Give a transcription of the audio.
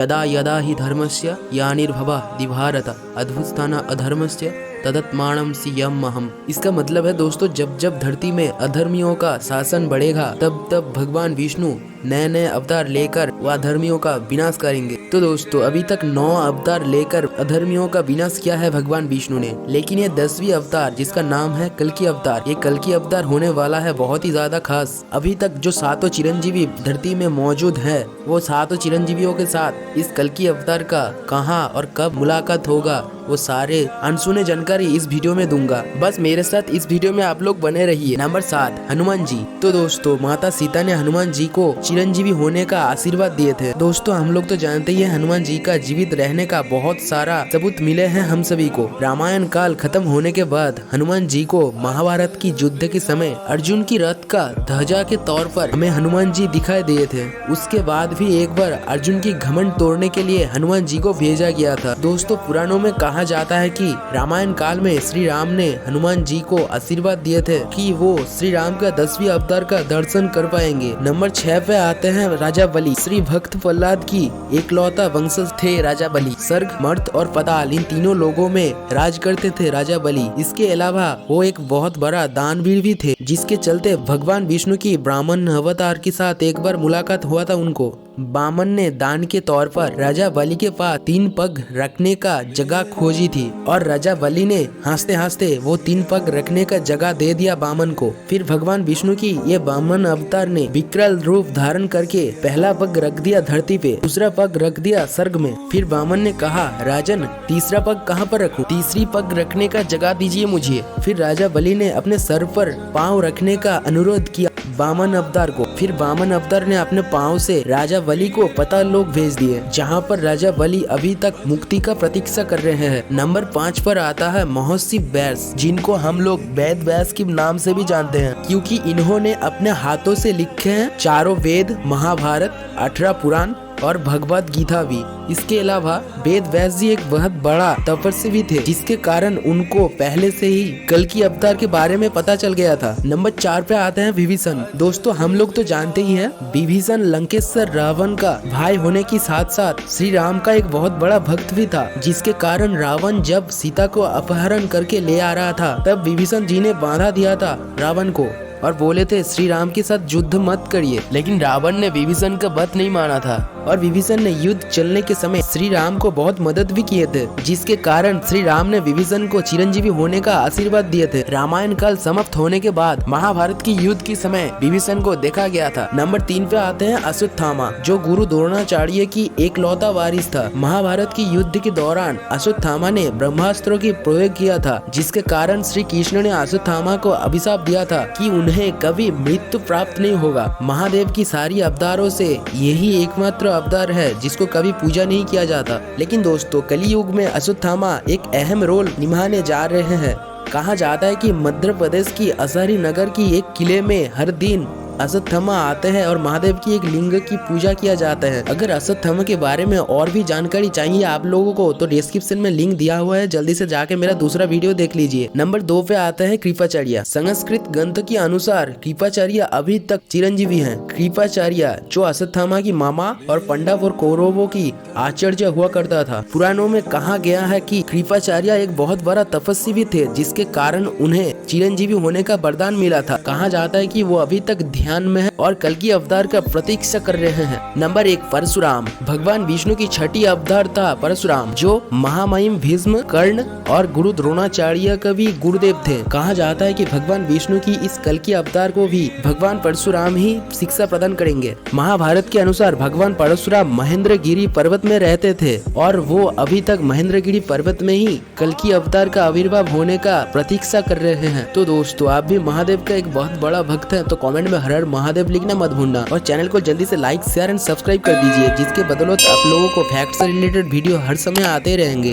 यदा यदा हि धर्मस्य ग्लानिर्भवति भारत अभ्युत्थान अधर्मस्य तदात्मानं सियमहम्। इसका मतलब है दोस्तों, जब जब धरती में अधर्मियों का शासन बढ़ेगा तब तब भगवान विष्णु नए नए अवतार लेकर वह अधर्मियों का विनाश करेंगे। तो दोस्तों अभी तक 9 अवतार लेकर अधर्मियों का विनाश किया है भगवान विष्णु ने, लेकिन ये 10वीं अवतार जिसका नाम है कल्कि अवतार, ये कल्कि अवतार होने वाला है बहुत ही ज्यादा खास। अभी तक जो 7 चिरंजीवी धरती में मौजूद है वो 7 चिरंजीवियों के साथ इस कल्कि अवतार का कहाँ और कब मुलाकात होगा वो सारे अनसुने जानकारी इस वीडियो में दूंगा। बस मेरे साथ इस वीडियो में आप लोग बने रहिए। नंबर 7, हनुमान जी। तो दोस्तों माता सीता ने हनुमान जी को चिरंजीवी होने का आशीर्वाद दिए थे। दोस्तों हम लोग तो जानते ही हैं हनुमान जी का जीवित रहने का बहुत सारा सबूत मिले हैं हम सभी को। रामायण काल खत्म होने के बाद हनुमान जी को महाभारत की युद्ध के समय अर्जुन की रथ का ध्वजा के तौर पर हमें हनुमान जी दिखाई दिए थे। उसके बाद भी एक बार अर्जुन की घमंड तोड़ने के लिए हनुमान जी को भेजा गया था। दोस्तों पुराणों में कहा जाता है कि रामायण काल में श्री राम ने हनुमान जी को आशीर्वाद दिए थे कि वो श्री राम का 10वीं अवतार का दर्शन कर पाएंगे। नंबर 6 पे आते हैं राजा बलि। श्री भक्त प्रहलाद की एकलौता वंशज थे राजा बलि। स्वर्ग, मर्त्य और पाताल इन तीनों लोगों में राज करते थे राजा बलि। इसके अलावा वो एक बहुत बड़ा दानवीर भी थे, जिसके चलते भगवान विष्णु की ब्राह्मण अवतार के साथ एक बार मुलाकात हुआ था उनको। बामन ने दान के तौर पर राजा बलि के पास 3 पग रखने का जगह खोजी थी और राजा बलि ने हंसते हंसते वो 3 पग रखने का जगह दे दिया बामन को। फिर भगवान विष्णु की ये बामन अवतार ने विकराल रूप धारण करके पहला पग रख दिया धरती पे, दूसरा पग रख दिया स्वर्ग में। फिर बामन ने कहा, राजन तीसरा पग कहाँ पर रखूं? तीसरी पग रखने का जगह दीजिए मुझे। फिर राजा बलि ने अपने सर पर पाँव रखने का अनुरोध किया बामन अवतार को। फिर बामन अवतार ने अपने पाँव से राजा बलि को पाताल लोक भेज दिए, जहाँ पर राजा बलि अभी तक मुक्ति का प्रतीक्षा कर रहे हैं। नंबर 5 पर आता है महर्षि व्यास, जिनको हम लोग वेद व्यास के नाम से भी जानते हैं, क्योंकि इन्होंने अपने हाथों से लिखे हैं 4 वेद, महाभारत, 18 पुराण और भगवत गीता भी। इसके अलावा वेद व्यास जी एक बहुत बड़ा तपस्वी भी थे, जिसके कारण उनको पहले से ही कल्कि अवतार के बारे में पता चल गया था। नंबर 4 पे आते हैं विभीषण। दोस्तों हम लोग तो जानते ही हैं विभीषण लंकेश्वर रावण का भाई होने के साथ साथ श्री राम का एक बहुत बड़ा भक्त भी था, जिसके कारण रावण जब सीता को अपहरण करके ले आ रहा था तब विभीषण जी ने बांधा दिया था रावण को और बोले थे श्री राम के साथ युद्ध मत करिए, लेकिन रावण ने विभीषण का बात नहीं माना था और विभीषण ने युद्ध चलने के समय श्री राम को बहुत मदद भी किए थे, जिसके कारण श्री राम ने विभीषण को चिरंजीवी होने का आशीर्वाद दिए थे। रामायण काल समाप्त होने के बाद महाभारत की युद्ध के समय विभीषण को देखा गया था। नंबर 3 पे आते हैं अश्वत्थामा, जो गुरु द्रोणाचार्य की एकलौता वारिस था। महाभारत की युद्ध के दौरान अश्वत्थामा ने ब्रह्मास्त्रों की प्रयोग किया था, जिसके कारण श्री कृष्ण ने अश्वत्थामा को अभिशाप दिया था कि उन्हें कभी मृत्यु प्राप्त नहीं होगा। महादेव की सारी अवतारों से यही एकमात्र अवतार है जिसको कभी पूजा नहीं किया जाता। लेकिन दोस्तों कलियुग में अश्वत्थामा एक अहम रोल निभाने जा रहे हैं। कहा जाता है कि मध्य प्रदेश की असहरी नगर की एक किले में हर दिन अश्वत्थामा आते हैं और महादेव की एक लिंग की पूजा किया जाता है। अगर अश्वत्थामा के बारे में और भी जानकारी चाहिए आप लोगों को तो डिस्क्रिप्शन में लिंक दिया हुआ है, जल्दी से जाके मेरा दूसरा वीडियो देख लीजिए। नंबर 2 पे आता है कृपाचार्य। संस्कृत ग्रंथ के अनुसार कृपाचार्य अभी तक चिरंजीवी हैं। कृपाचार्य जो अश्वत्थामा की मामा और पांडव और कौरवों की आचार्य हुआ करता था। पुराणों में कहा गया है कि कृपाचार्य एक बहुत बड़ा तपस्वी भी थे, जिसके कारण उन्हें चिरंजीवी होने का वरदान मिला था। कहा जाता है कि वो अभी तक ध्यान में है और कल्कि अवतार का प्रतीक्षा कर रहे हैं। नंबर 1 परशुराम। भगवान विष्णु की 6ठी अवतार था परशुराम, जो महामहिम भीष्म, कर्ण और गुरु द्रोणाचार्य का भी गुरुदेव थे। कहा जाता है कि भगवान विष्णु की इस कल्कि अवतार को भी भगवान परशुराम ही शिक्षा प्रदान करेंगे। महाभारत के अनुसार भगवान परशुराम महेंद्रगिरी पर्वत में रहते थे और वो अभी तक महेंद्रगिरी पर्वत में ही कल्कि अवतार का आविर्भाव होने का प्रतीक्षा कर रहे हैं। तो दोस्तों आप भी महादेव का एक बहुत बड़ा भक्त है तो कमेंट में हर महादेव लिखना मत भूलना और चैनल को जल्दी से लाइक, शेयर एंड सब्सक्राइब कर दीजिए, जिसके बदौलत आप लोगों को फैक्ट से रिलेटेड वीडियो हर समय आते रहेंगे।